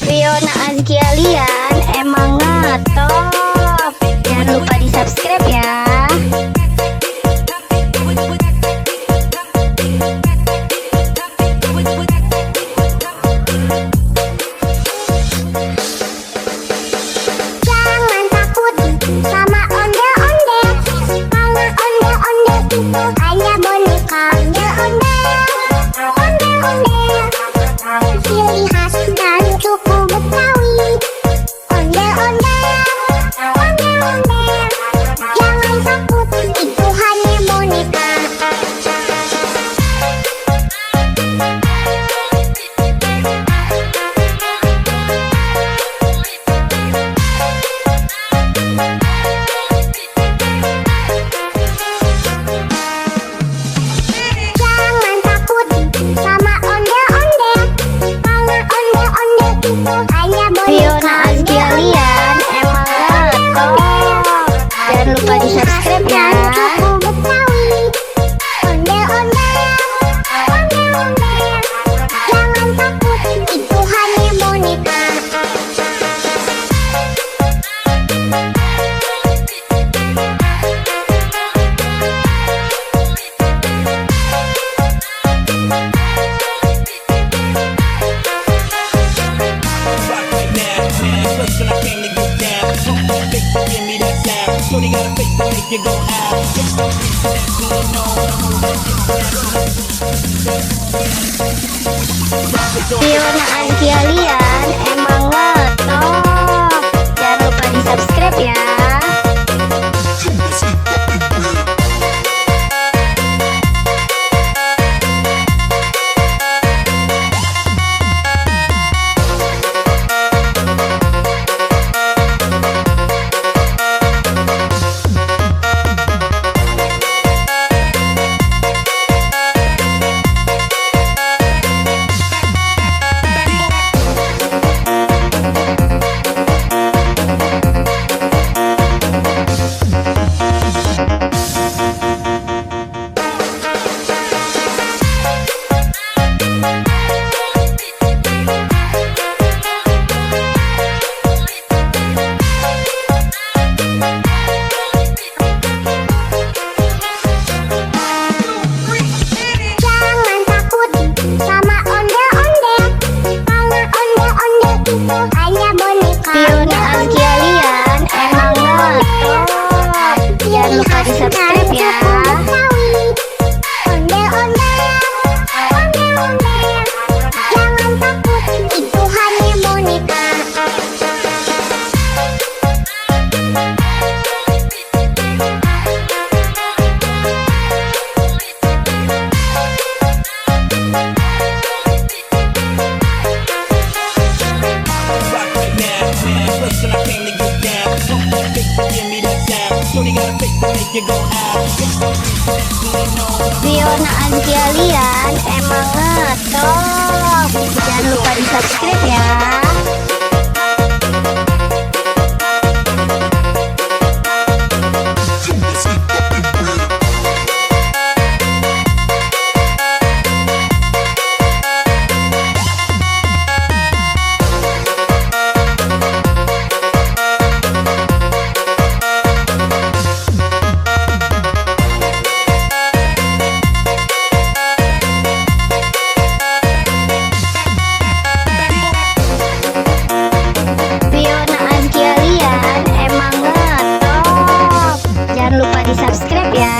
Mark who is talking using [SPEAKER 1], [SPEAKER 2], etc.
[SPEAKER 1] Fiona Azkia Lian emang ngetop. Jangan lupa di subscribe ya.
[SPEAKER 2] Jangan takut sama onde-onde, karena onde-onde itu hanya boneka. Onde-onde, ciri khas dan suku Betawi. Onde-onde, jangan takut, itu hanya boneka. Jangan takut sama onde-onde, karena onde-onde itu hanya
[SPEAKER 1] Fiona
[SPEAKER 2] boneka.
[SPEAKER 1] Azkia Lian emang ngetop. Jangan lupa di subscribe ya.
[SPEAKER 2] Suku Betawi. Onde-onde, jangan takut, itu hanya boneka.
[SPEAKER 1] Fiona Azkia Lian emang ngetop. Jangan lupa di subscribe ya.
[SPEAKER 2] Jangan takut sama onde-onde, karena onde-onde itu hanya boneka.
[SPEAKER 1] Fiona Azkia Lian emang ngetop. Jangan lupa di subscribe ya.
[SPEAKER 2] Onde-onde, jangan takut, itu hanya boneka.
[SPEAKER 1] Fiona Azkia Lian emang ngetop. Jangan lupa di subscribe ya. Fiona Azkia Lian emang ngetop. Jangan lupa di subscribe ya.